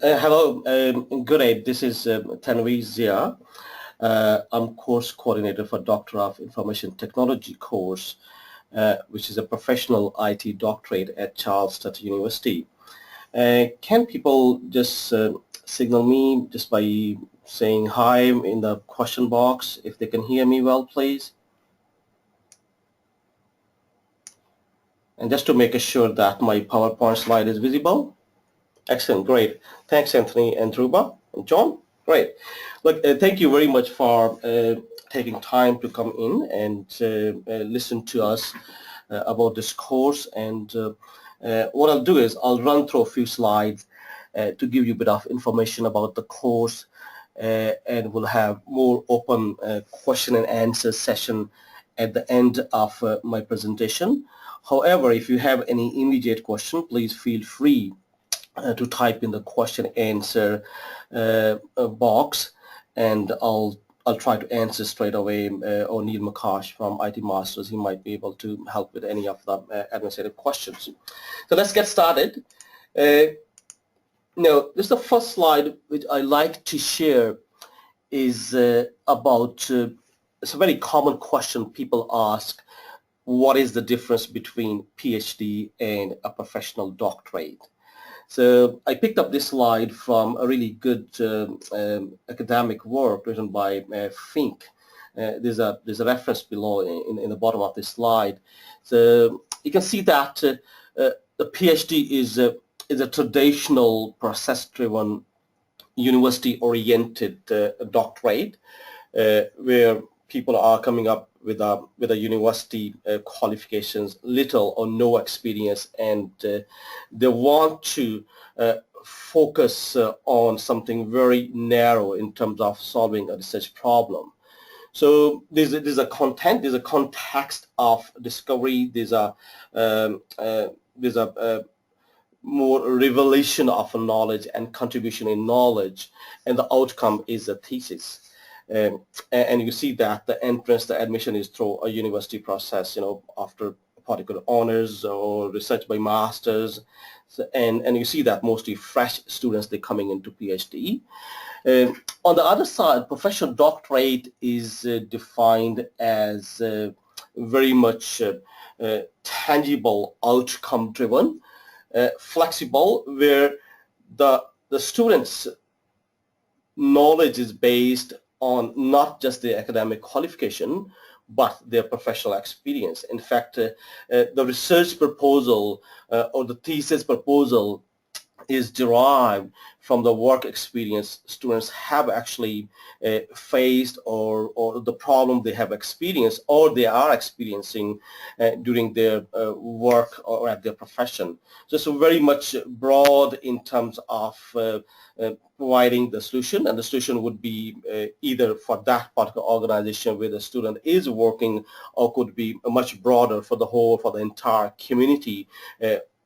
Hello, good day. This is Tanvi Zia. I'm course coordinator for Doctor of Information Technology course, which is a professional IT doctorate at Charles Sturt University. Can people just signal me just by saying hi in the question box if they can hear me well, please? And just to make sure that my PowerPoint slide is visible. Excellent, great. Thanks, Anthony and Dhruba and John. Great. Look, thank you very much for taking time to come in and listen to us about this course. And what I'll do is I'll run through a few slides to give you a bit of information about the course, and we'll have more open question and answer session at the end of my presentation. However, if you have any immediate question, please feel free to type in the question answer box, and I'll try to answer straight away. Or Neil Makash from IT Masters, he might be able to help with any of the administrative questions. So let's get started. Now, this is the first slide which I like to share is about, it's a very common question people ask: what is the difference between PhD and a professional doctorate? So I picked up this slide from a really good academic work written by Fink. There's a reference below in the bottom of this slide. So you can see that the PhD is a traditional process-driven, university-oriented doctorate where people are coming up with a university qualifications, little or no experience, and they want to focus on something very narrow in terms of solving a research problem. So there's a content, there's a context of discovery, there's a more revelation of knowledge and contribution in knowledge, and the outcome is a thesis. And you see that the entrance, the admission is through a university process, after particular honors or research by masters. So, and you see that mostly fresh students, they're coming into PhD. On the other side, professional doctorate is defined as very much tangible, outcome driven, flexible, where the students' knowledge is based on not just their academic qualification, but their professional experience. In fact, the research proposal or the thesis proposal is derived from the work experience students have actually faced, or the problem they have experienced or they are experiencing during their work or at their profession. So it's very much broad in terms of providing the solution, and the solution would be either for that particular organization where the student is working, or could be much broader for the entire community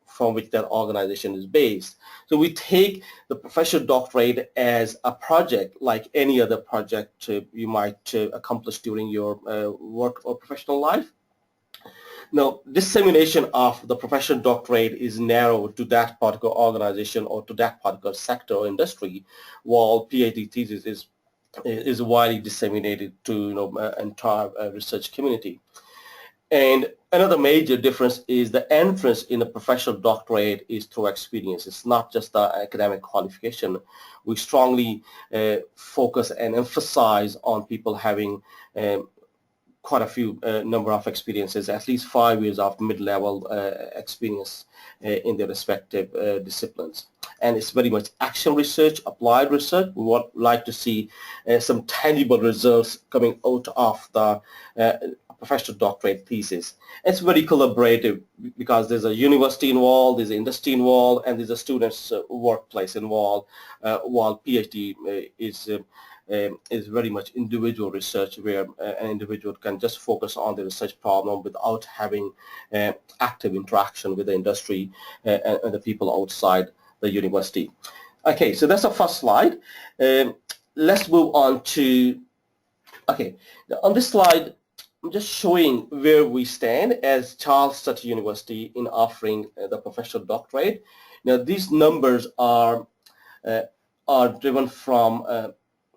from which that organization is based. So we take the professional doctorate as a project like any other project you might accomplish during your work or professional life. Now, dissemination of the professional doctorate is narrow to that particular organization or to that particular sector or industry, while PhD thesis is widely disseminated to entire research community. And another major difference is the entrance in a professional doctorate is through experience. It's not just the academic qualification. We strongly focus and emphasize on people having quite a few number of experiences, at least 5 years of mid-level experience in their respective disciplines. And it's very much action research, applied research. We would like to see some tangible results coming out of the professional doctorate thesis. It's very collaborative because there's a university involved, there's industry involved, and there's a student's workplace involved, while PhD is very much individual research, where an individual can just focus on the research problem without having active interaction with the industry and the people outside the university. Okay, so that's the first slide. Let's move on to, okay, on this slide, I'm just showing where we stand as Charles Sturt University in offering the professional doctorate. Now, these numbers are are driven from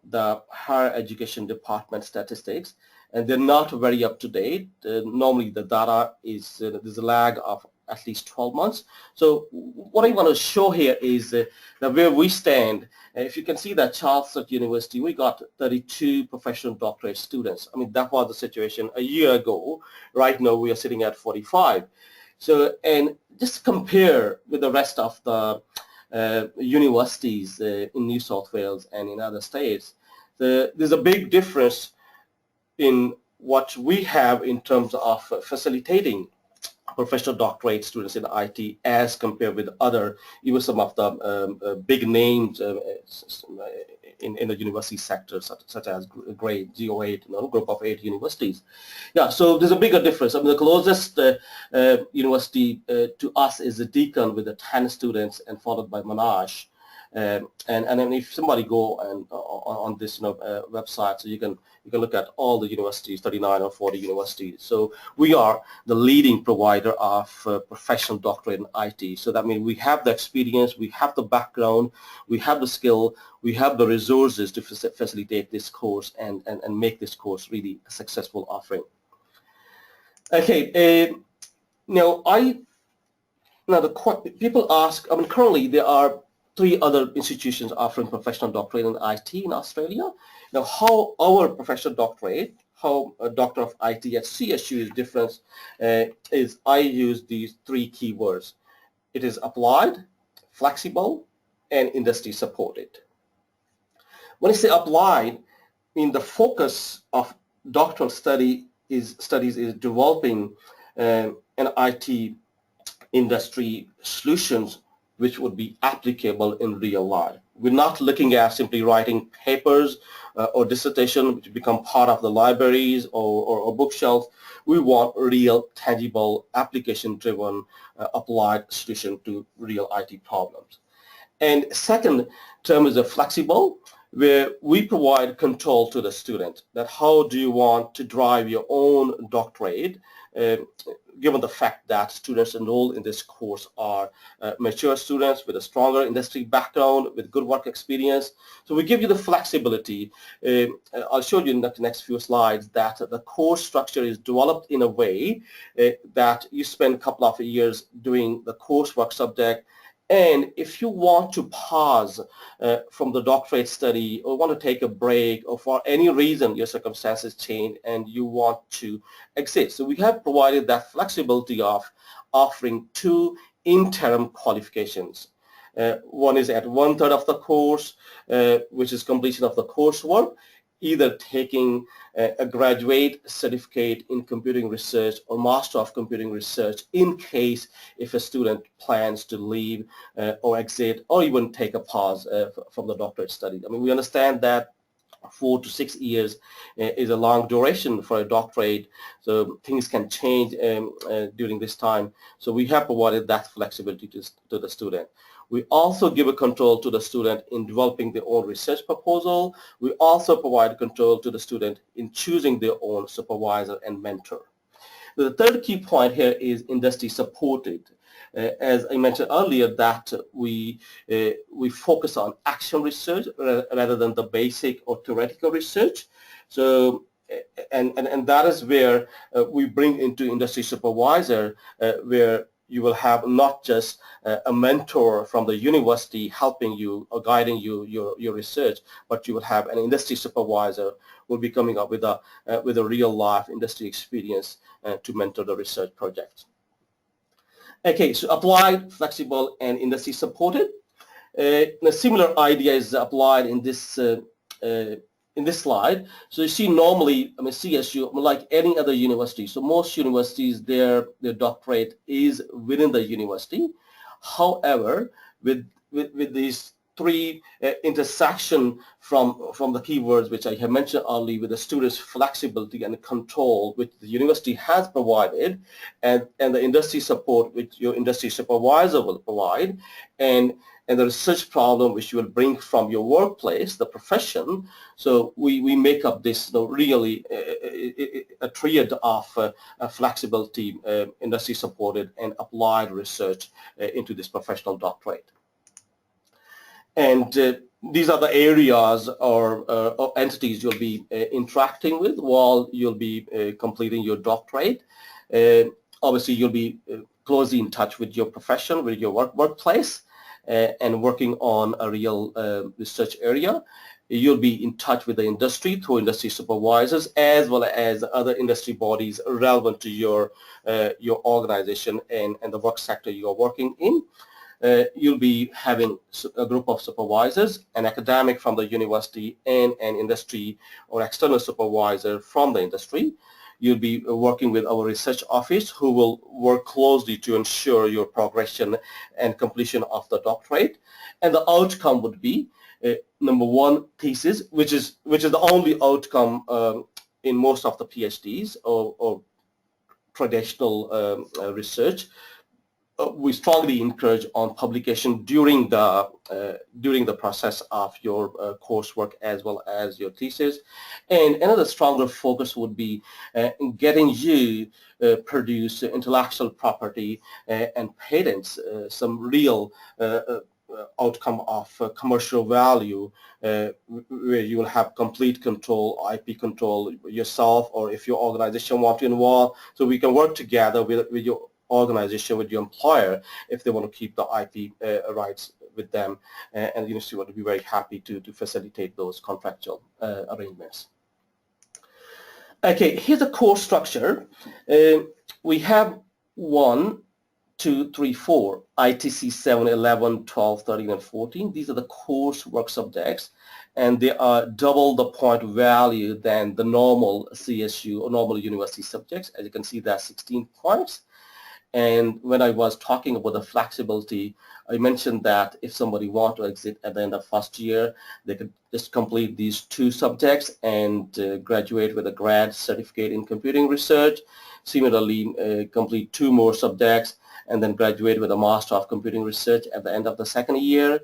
the higher education department statistics, and they're not very up to date. Normally the data is, there's a lag of at least 12 months. So what I want to show here is that where we stand. If you can see that Charles University, we got 32 professional doctorate students. I mean, that was the situation a year ago. Right now we are sitting at 45. So, and just compare with the rest of the universities in New South Wales and in other states, there's a big difference in what we have in terms of facilitating professional doctorate students in IT as compared with other, even some of the big names in the university sector, such as GRADE, Go8, group of 8 universities. Yeah, so there's a bigger difference. I mean, the closest university to us is the Deakin with the 10 students, and followed by Monash. And then if somebody go and on this website, so you can look at all the universities, 39 or 40 universities. So we are the leading provider of professional doctorate in IT. So that means we have the experience, we have the background, we have the skill, we have the resources to facilitate this course and make this course really a successful offering. Okay, now people ask. I mean, currently there are 3 other institutions offering professional doctorate in IT in Australia. Now, how our professional doctorate, how a Doctor of IT at CSU is different is I use these 3 keywords. It is applied, flexible, and industry supported. When I say applied, I mean the focus of doctoral studies is developing an IT industry solutions which would be applicable in real life. We're not looking at simply writing papers or dissertation which become part of the libraries or bookshelves. We want real, tangible, application-driven, applied solution to real IT problems. And second term is a flexible, where we provide control to the student, that how do you want to drive your own doctorate, given the fact that students enrolled in this course are mature students with a stronger industry background, with good work experience. So we give you the flexibility. I'll show you in the next few slides that the course structure is developed in a way that you spend a couple of years doing the coursework subject. And if you want to pause from the doctorate study or want to take a break, or for any reason your circumstances change and you want to exit, so we have provided that flexibility of offering 2 interim qualifications. One is at 1/3 of the course, which is completion of the coursework, either taking a graduate certificate in computing research or master of computing research, in case if a student plans to leave or exit or even take a pause from the doctorate study. I mean, we understand that 4 to 6 years is a long duration for a doctorate, so things can change during this time. So we have provided that flexibility to the student. We also give a control to the student in developing their own research proposal. We also provide control to the student in choosing their own supervisor and mentor. The third key point here is industry supported. As I mentioned earlier, that we focus on action research rather than the basic or theoretical research. So, and that is where we bring into industry supervisor, where you will have not just a mentor from the university helping you or guiding you your research, but you will have an industry supervisor who will be coming up with a real life industry experience to mentor the research project. Okay, so applied, flexible, and industry supported. A similar idea is applied in this slide. So you see, normally, I mean, CSU, like any other university, so most universities, their doctorate is within the university. However, with these 3 intersection from the keywords which I have mentioned earlier, with the students' flexibility and control which the university has provided, and the industry support which your industry supervisor will provide, and the research problem which you will bring from your workplace, the profession. So we make up this really a triad of flexibility, industry supported, and applied research into this professional doctorate. And these are the areas or entities you'll be interacting with while you'll be completing your doctorate. Obviously, you'll be closely in touch with your profession, with your workplace, and working on a real research area. You'll be in touch with the industry through industry supervisors as well as other industry bodies relevant to your organization and the work sector you are working in. You'll be having a group of supervisors, an academic from the university and an industry or external supervisor from the industry. You'll be working with our research office who will work closely to ensure your progression and completion of the doctorate. And the outcome would be number one, thesis, which is the only outcome in most of the PhDs or traditional research. We strongly encourage on publication during the process of your coursework as well as your thesis. And another stronger focus would be getting you produce intellectual property and patents, some real outcome of commercial value where you will have complete control, IP control yourself, or if your organization want to involve, so we can work together with your organization, with your employer, if they want to keep the IP rights with them, and the university would be very happy to facilitate those contractual arrangements. Okay, here's the course structure. We have 1, 2, 3, 4, ITC 7, 11, 12, 13, and 14. These are the coursework subjects, and they are double the point value than the normal CSU or normal university subjects. As you can see, that's 16 points. And when I was talking about the flexibility, I mentioned that if somebody wants to exit at the end of first year, they could just complete these 2 subjects and graduate with a grad certificate in computing research. Similarly, complete 2 more subjects and then graduate with a Master of Computing Research at the end of the second year.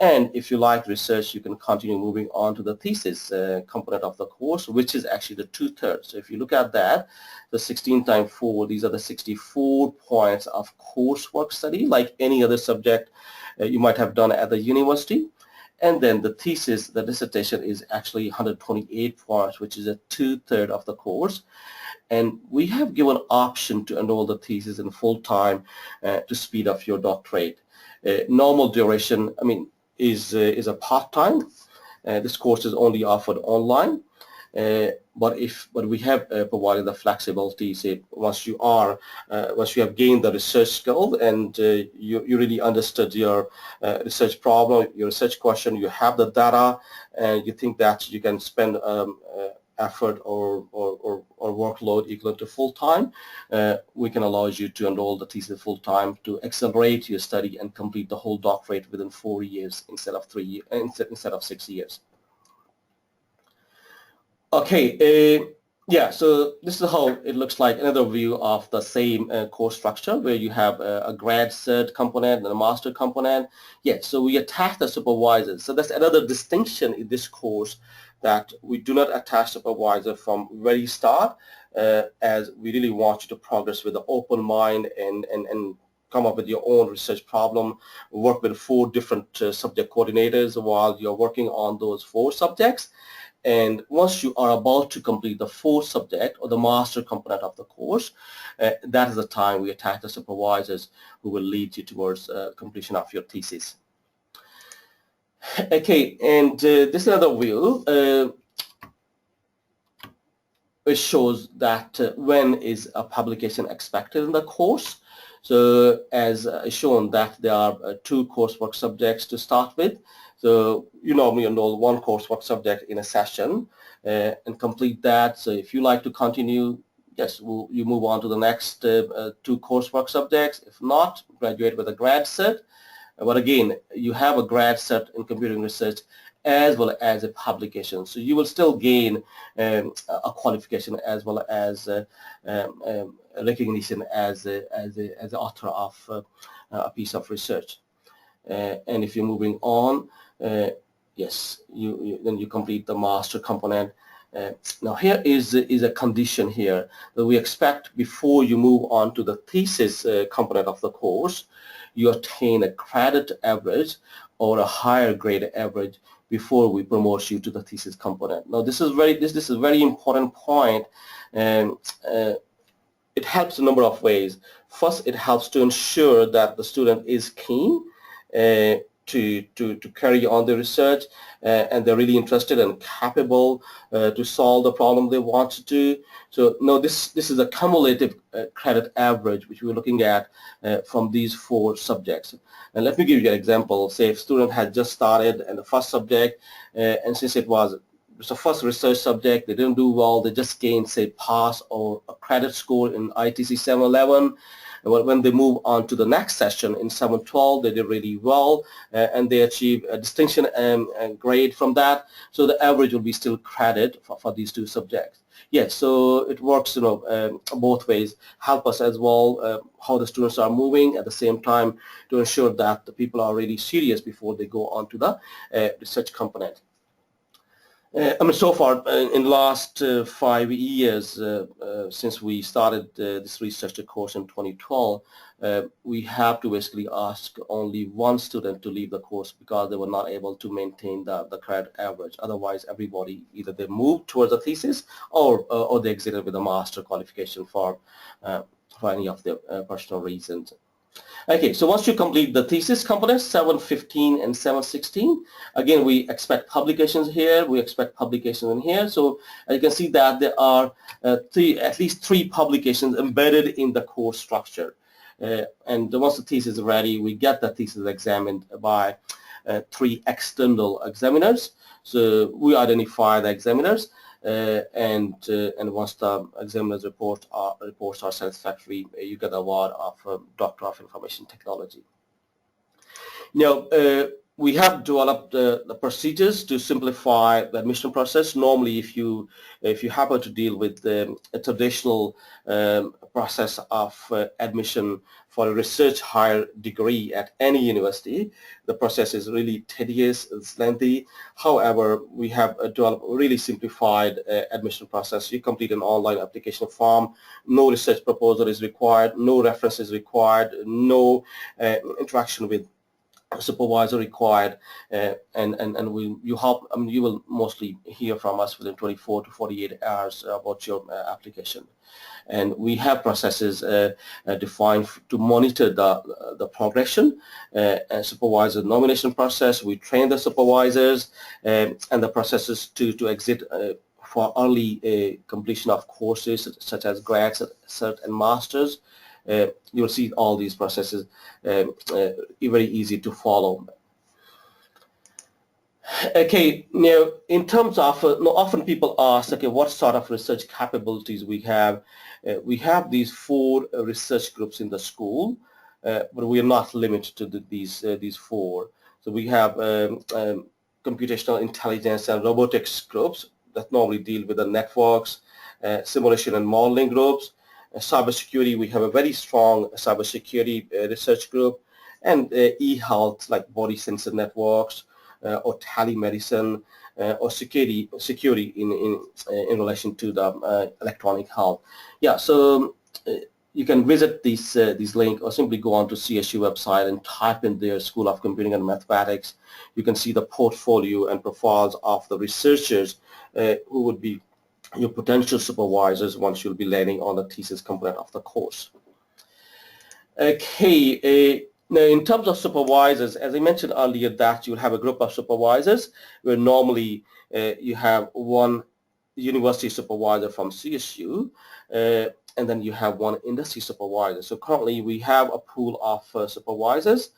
And if you like research, you can continue moving on to the thesis component of the course, which is actually the 2/3. So if you look at that, the 16 times 4, these are the 64 points of coursework study, like any other subject you might have done at the university. And then the thesis, the dissertation, is actually 128 points, which is a 2/3 of the course. And we have given option to enroll the thesis in full time to speed up your doctorate. Normal duration, is a part-time. This course is only offered online, but we have provided the flexibility. Say once you have gained the research skill and you really understood your research problem, your research question, you have the data, and you think that you can spend effort or workload equal to full-time, we can allow you to enroll the thesis full-time to accelerate your study and complete the whole doctorate within 4 years instead of 6 years. Okay, yeah, so this is how it looks like, another view of the same course structure where you have a grad cert component and a master component. Yeah, so we attach the supervisors. So that's another distinction in this course, that we do not attach supervisor from very start, as we really want you to progress with an open mind and come up with your own research problem, work with 4 different subject coordinators while you're working on those 4 subjects. And once you are about to complete the 4th subject or the master component of the course, that is the time we attach the supervisors who will lead you towards completion of your thesis. Okay, and this is another view. It shows that when is a publication expected in the course. So as shown that there are 2 coursework subjects to start with. So you normally enroll 1 coursework subject in a session and complete that. So if you like to continue, yes, you move on to the next 2 coursework subjects. If not, graduate with a grad cert. But again, you have a grad cert in computing research as well as a publication. So you will still gain a qualification as well as recognition as the author of a piece of research. And if you're moving on, yes, then you complete the master component. Now here is a condition here that we expect before you move on to the thesis component of the course, you attain a credit average or a higher grade average before we promote you to the thesis component. Now this is a very important point, and it helps a number of ways. First, it helps to ensure that the student is keen to carry on the research, and they're really interested and capable to solve the problem they want to do. So no, this is a cumulative credit average which we're looking at from these 4 subjects. And let me give you an example. Say if a student had just started in the first subject, and since it was the first research subject, they didn't do well, they just gained, say, pass or a credit score in ITC 711. And when they move on to the next session in 712, they did really well, and they achieved a distinction grade from that. So the average will be still credit for these 2 subjects. Yes, so it works, both ways. Help us as well how the students are moving, at the same time to ensure that the people are really serious before they go on to the research component. So far, in the last 5 years, since we started this research course in 2012, we have to basically ask only 1 student to leave the course because they were not able to maintain the credit average. Otherwise, everybody, either they moved towards a thesis or they exited with a master qualification for any of their personal reasons. Okay, so once you complete the thesis components, 715 and 716, again, we expect publications here, we expect publications in here. So you can see that there are at least 3 publications embedded in the course structure. And once the thesis is ready, we get the thesis examined by 3 external examiners. So we identify the examiners, and once the examiner's reports are satisfactory, you get the award of Doctor of Information Technology. Now, we have developed the procedures to simplify the admission process. Normally, if you happen to deal with a traditional process of admission for a research higher degree at any university, the process is really tedious, it's lengthy. However, we have developed a really simplified admission process. You complete an online application form, no research proposal is required, no reference is required, no interaction with supervisor required, and you will mostly hear from us within 24 to 48 hours about your application. And we have processes defined to monitor the progression, and supervisor nomination process. We train the supervisors, and the processes to exit for early completion of courses such as grads, cert, and masters. You will see all these processes very easy to follow. Okay, now in terms of, often people ask, okay, what sort of research capabilities we have? We have these 4 research groups in the school, but we are not limited to these 4. So we have computational intelligence and robotics groups that normally deal with the networks, simulation and modeling groups. Cybersecurity, we have a very strong cybersecurity research group, and e-health like body sensor networks or telemedicine or security in relation to the electronic health. Yeah, so you can visit these links or simply go on to CSU website and type in their School of Computing and Mathematics. You can see the portfolio and profiles of the researchers who would be your potential supervisors once you'll be landing on the thesis component of the course. Okay, now in terms of supervisors, as I mentioned earlier, that you'll have a group of supervisors where normally you have 1 university supervisor from CSU, and then you have 1 industry supervisor. So currently we have a pool of supervisors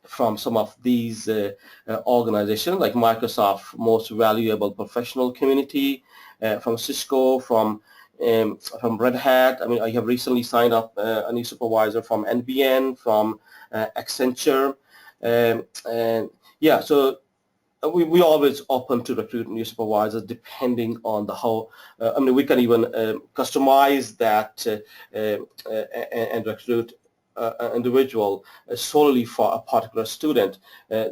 from some of these organizations like Microsoft Most Valuable Professional Community, from Cisco, from Red Hat. I mean, I have recently signed up a new supervisor from NBN, from Accenture, and yeah, so we always open to recruit new supervisors depending on how. We can even customize that and recruit an individual solely for a particular student,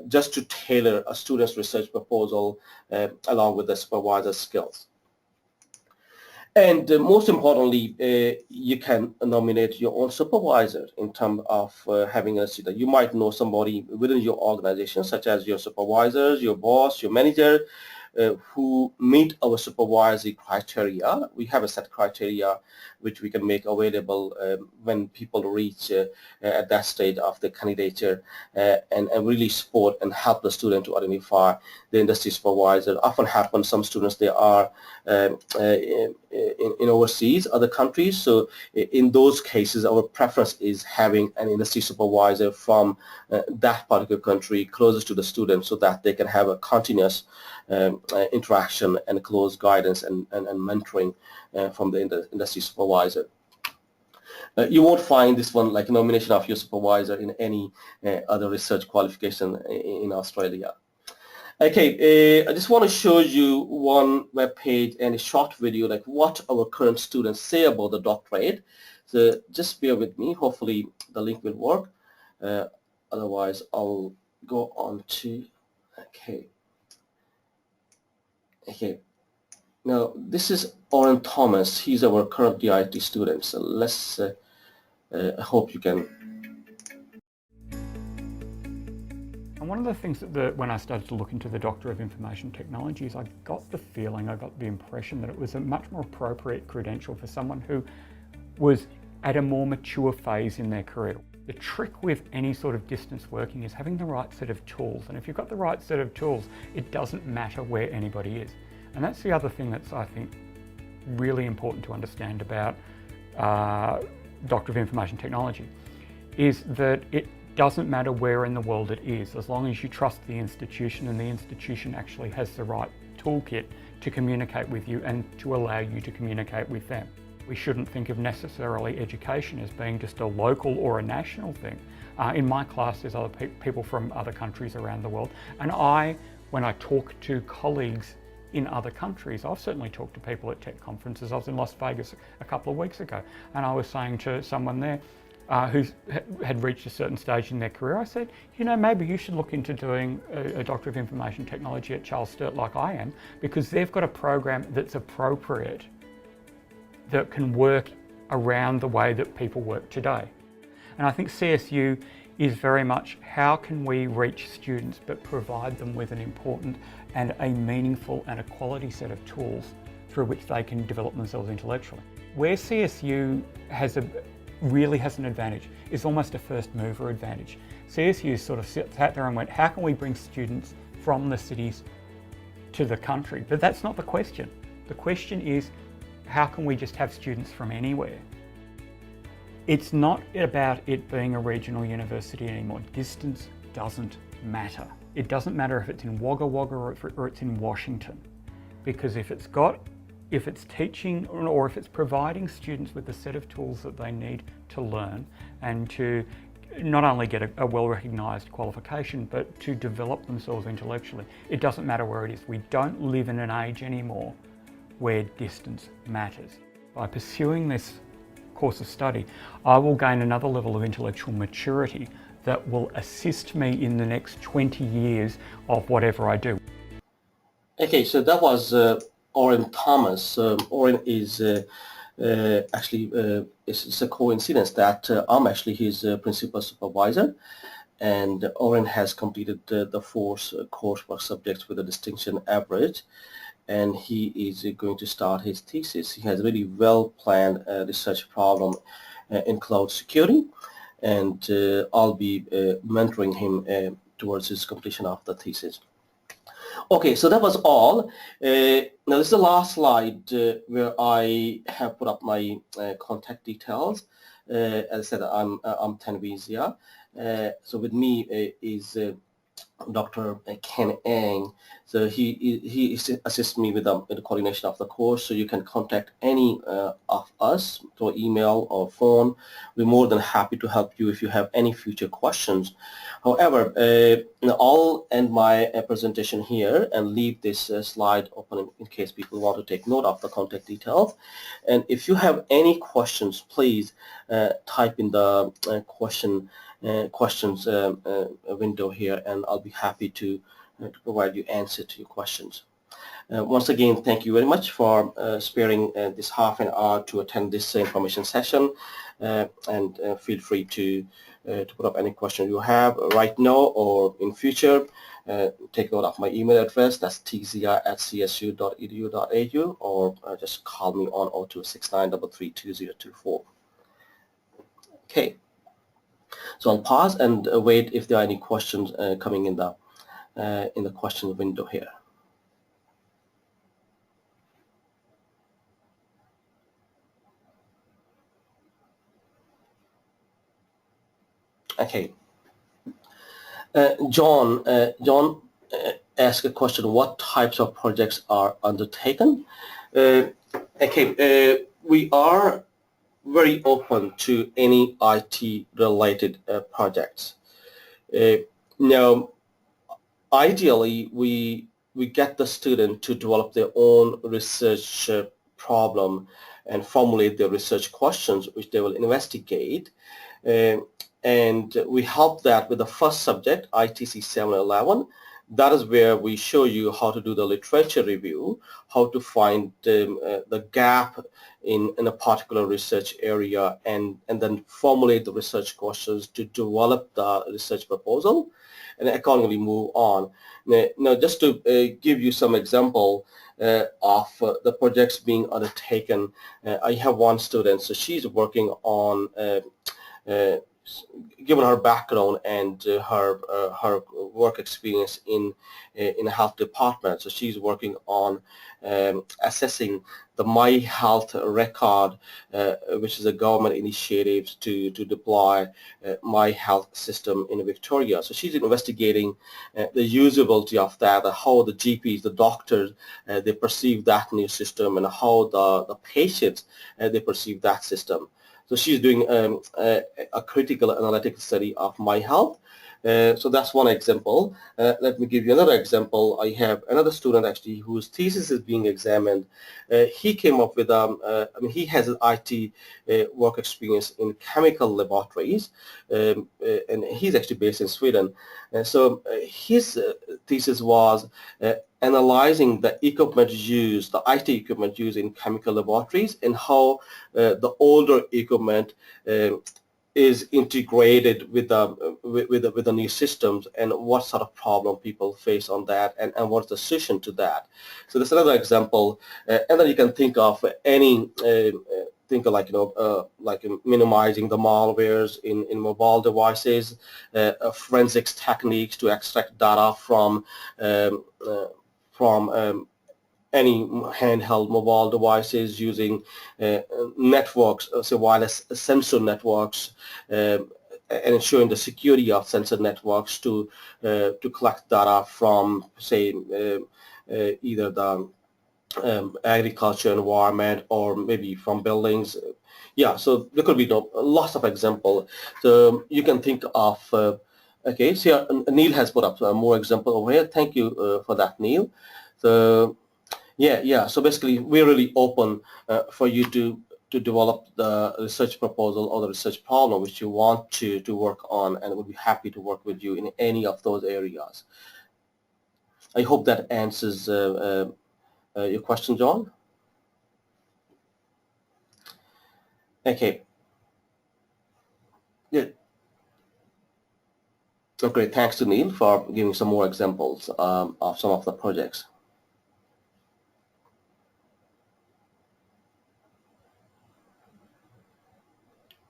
just to tailor a student's research proposal along with the supervisor's skills. And most importantly, you can nominate your own supervisor in terms of having a student. You might know somebody within your organization, such as your supervisors, your boss, your manager, who meet our supervisory criteria. We have a set criteria which we can make available when people reach at that stage of the candidature, and really support and help the student to identify the industry supervisor. Often happens some students, they are in overseas, other countries. So in those cases, our preference is having an industry supervisor from that particular country closest to the student, so that they can have a continuous interaction and close guidance and mentoring from the industry supervisor. You won't find this one like a nomination of your supervisor in any other research qualification in Australia. Okay, I just want to show you one web page and a short video like what our current students say about the doctorate. So just bear with me. Hopefully the link will work. Otherwise, I'll go on to, okay. Now this is Oren Thomas. He's our current DIT student. So let's, I hope you can. And one of the things that when I started to look into the Doctor of Information Technology is I got the feeling, I got the impression that it was a much more appropriate credential for someone who was at a more mature phase in their career. The trick with any sort of distance working is having the right set of tools. And if you've got the right set of tools, it doesn't matter where anybody is. And that's the other thing that's, I think, really important to understand about Doctor of Information Technology, is that it doesn't matter where in the world it is, as long as you trust the institution and the institution actually has the right toolkit to communicate with you and to allow you to communicate with them. We shouldn't think of necessarily education as being just a local or a national thing. In my class, there's other people from other countries around the world, and when I talk to colleagues in other countries, I've certainly talked to people at tech conferences. I was in Las Vegas a couple of weeks ago, and I was saying to someone there who had reached a certain stage in their career, I said, you know, maybe you should look into doing a Doctor of Information Technology at Charles Sturt like I am, because they've got a program that's appropriate, that can work around the way that people work today. And I think CSU is very much how can we reach students but provide them with an important and a meaningful and a quality set of tools through which they can develop themselves intellectually. Where CSU really has an advantage is almost a first mover advantage. CSU sort of sat there and went, how can we bring students from the cities to the country? But that's not the question. The question is, how can we just have students from anywhere? It's not about it being a regional university anymore. Distance doesn't matter. It doesn't matter if it's in Wagga Wagga or it's in Washington, because if it's teaching or if it's providing students with the set of tools that they need to learn and to not only get a well-recognised qualification, but to develop themselves intellectually, it doesn't matter where it is. We don't live in an age anymore where distance matters. By pursuing this course of study, I will gain another level of intellectual maturity that will assist me in the next 20 years of whatever I do. Okay, so that was Oren Thomas. Oren is actually, it's a coincidence that I'm actually his principal supervisor, and Oren has completed the 4 coursework subjects with a distinction average, and he is going to start his thesis. He has a really well-planned research problem in cloud security, and I'll be mentoring him towards his completion of the thesis. Okay, so that was all. Now this is the last slide where I have put up my contact details. As I said, I'm Tanvizia. So with me is Dr. Ken Ang. So he assists me with the coordination of the course. So you can contact any of us through email or phone. We're more than happy to help you if you have any future questions. However, I'll end my presentation here and leave this slide open in case people want to take note of the contact details. And if you have any questions, please type in the questions window here, and I'll be happy to provide you answer to your questions. Once again, thank you very much for sparing this half an hour to attend this information session, and feel free to put up any question you have right now or in future. Take note of my email address, that's tzia@csu.edu.au, or just call me on 0269332024. Okay, so I'll pause and wait if there are any questions coming in the question window here. Okay. John asked a question, what types of projects are undertaken? We are very open to any IT-related projects. Now, ideally, we get the student to develop their own research problem and formulate their research questions, which they will investigate. And we help that with the first subject, ITC 711. That is where we show you how to do the literature review, how to find the gap in a particular research area, and then formulate the research questions to develop the research proposal, and accordingly move on. Now, just to give you some example of the projects being undertaken, I have one student, so she's working on given her background and her work experience in a health department, so she's working on assessing the My Health record, which is a government initiative to deploy My Health system in Victoria. So she's investigating the usability of that, how the GPs, the doctors, they perceive that new system, and how the patients, they perceive that system. So she's doing a critical analytical study of My Health. So that's one example. Let me give you another example. I have another student actually whose thesis is being examined. He came up with, he has an IT work experience in chemical laboratories, and he's actually based in Sweden. So his thesis was analyzing the equipment used, the IT equipment used in chemical laboratories, and how the older equipment is integrated with the new systems, and what sort of problem people face on that, and what's the solution to that. So that's another example. And then you can think of any think of like minimizing the malwares in mobile devices, forensics techniques to extract data from any handheld mobile devices using networks, so wireless sensor networks, and ensuring the security of sensor networks to collect data from, say, either the agriculture environment or maybe from buildings. Yeah, so there could be lots of examples. So you can think of, okay, so Neil has put up more example over here. Thank you for that, Neil. So yeah. So basically, we're really open for you to develop the research proposal or the research problem which you want to work on, and we'll be happy to work with you in any of those areas. I hope that answers your question, John. Okay. Good. So great. Thanks to Neil for giving some more examples of some of the projects.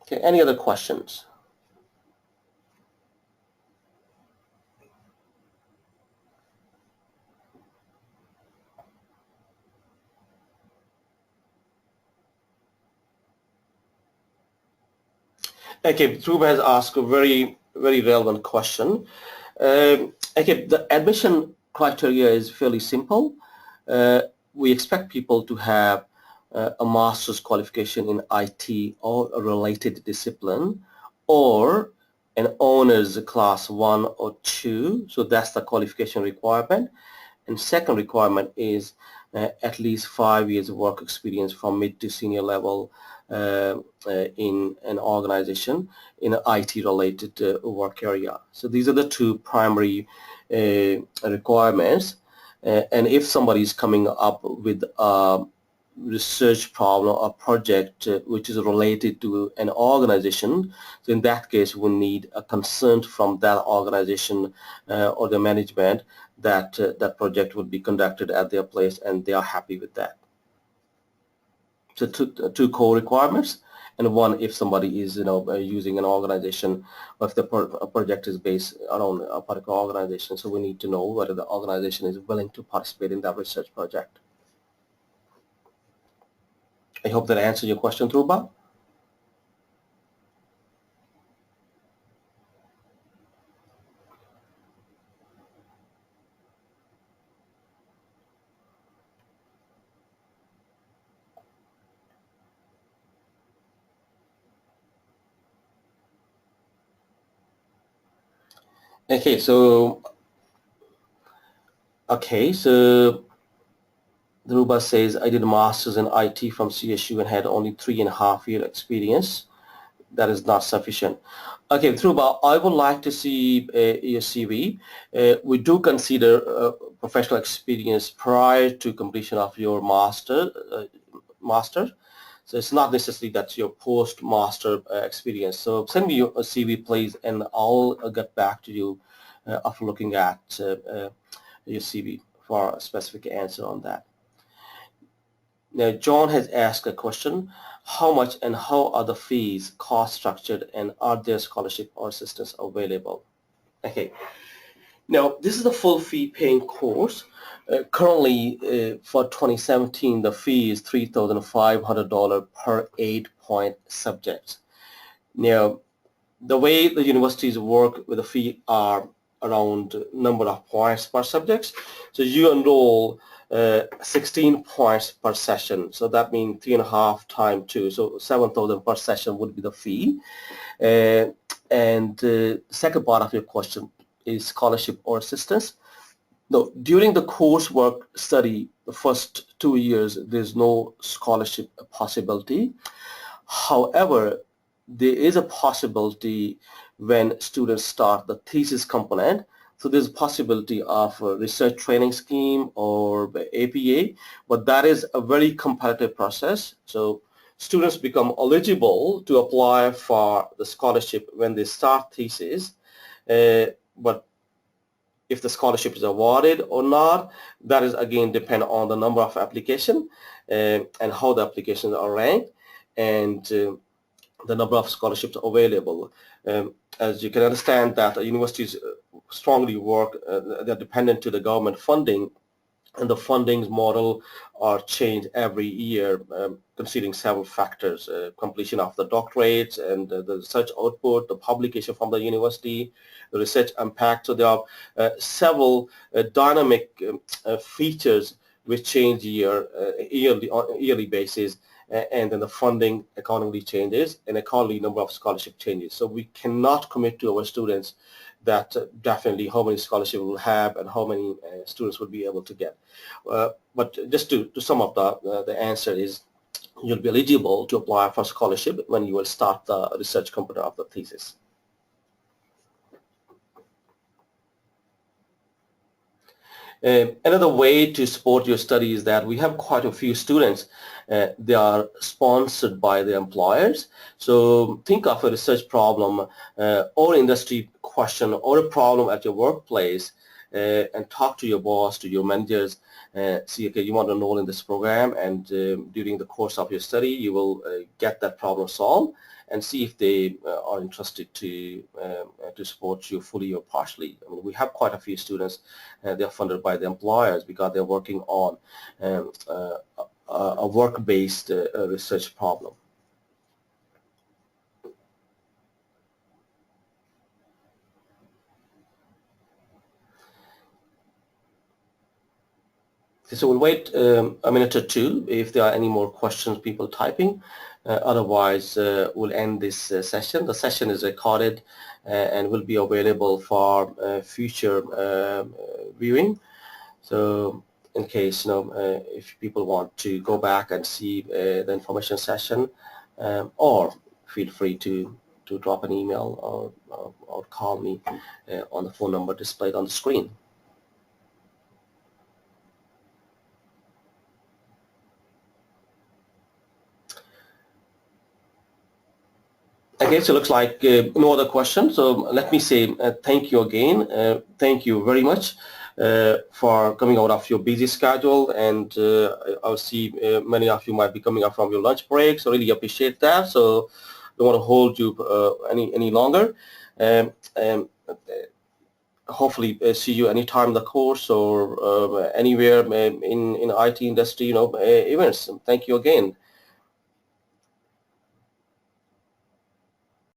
Okay, any other questions? Okay, Dhruv has asked a very relevant question. Okay, the admission criteria is fairly simple. We expect people to have a master's qualification in IT or a related discipline, or an honors class 1 or 2. So that's the qualification requirement. And second requirement is at least 5 years of work experience from mid to senior level in an organization in an IT-related work area. So these are the two primary requirements. And if somebody is coming up with a research problem or project which is related to an organization, so in that case we need a consent from that organization or the management that that project would be conducted at their place and they are happy with that. So two core requirements, and one if somebody is using an organization, or if the project is based around a particular organization. So we need to know whether the organization is willing to participate in that research project. I hope that answers your question, Dhruba. Okay, so Dhruba says, I did a master's in IT from CSU and had only 3.5 year experience. That is not sufficient. Okay, Dhruba, I would like to see your CV. We do consider professional experience prior to completion of your master. So it's not necessarily that's your post-master experience. So send me your CV, please, and I'll get back to you after looking at your CV for a specific answer on that. Now, John has asked a question: how much and how are the fees cost structured, and are there scholarship or assistance available? Okay, now this is the full fee paying course. Currently, for 2017, the fee is $3,500 per 8-point subject. Now, the way the universities work with the fee are around number of points per subject. So you enroll 16 points per session. So that means 3.5 times 2. So 7,000 per session would be the fee. And the second part of your question is scholarship or assistance. No, during the coursework study, the first 2 years, there's no scholarship possibility. However, there is a possibility when students start the thesis component. So there's a possibility of a research training scheme or APA, but that is a very competitive process. So students become eligible to apply for the scholarship when they start thesis, but if the scholarship is awarded or not, that is again depend on the number of application and how the applications are ranked, and the number of scholarships available. As you can understand that universities strongly work, they're dependent to the government funding, and the funding model are changed every year, considering several factors: completion of the doctorates and the research output, the publication from the university, the research impact. So there are several dynamic features which change on a yearly basis, and then the funding accordingly changes, and accordingly number of scholarship changes. So we cannot commit to our students that definitely how many scholarships we'll have and how many students will be able to get. But just to sum up, the answer is you'll be eligible to apply for scholarship when you will start the research component of the thesis. Another way to support your study is that we have quite a few students. They are sponsored by the employers. So think of a research problem or industry question or a problem at your workplace, and talk to your boss, to your managers. See, okay, you want to enroll in this program, and during the course of your study, you will get that problem solved, and see if they are interested to support you fully or partially. I mean, we have quite a few students. They are funded by the employers because they're working on a work-based research problem. So we'll wait a minute or two if there are any more questions, people typing. Otherwise, we'll end this session. The session is recorded and will be available for future viewing. So in case, if people want to go back and see the information session, or feel free to drop an email or call me on the phone number displayed on the screen. Okay, so looks like no other questions. So let me say thank you again. Thank you very much for coming out of your busy schedule, and I'll see many of you might be coming up from your lunch break. So really appreciate that. So don't want to hold you any longer. Hopefully see you anytime in the course or anywhere in IT industry, events. Thank you again.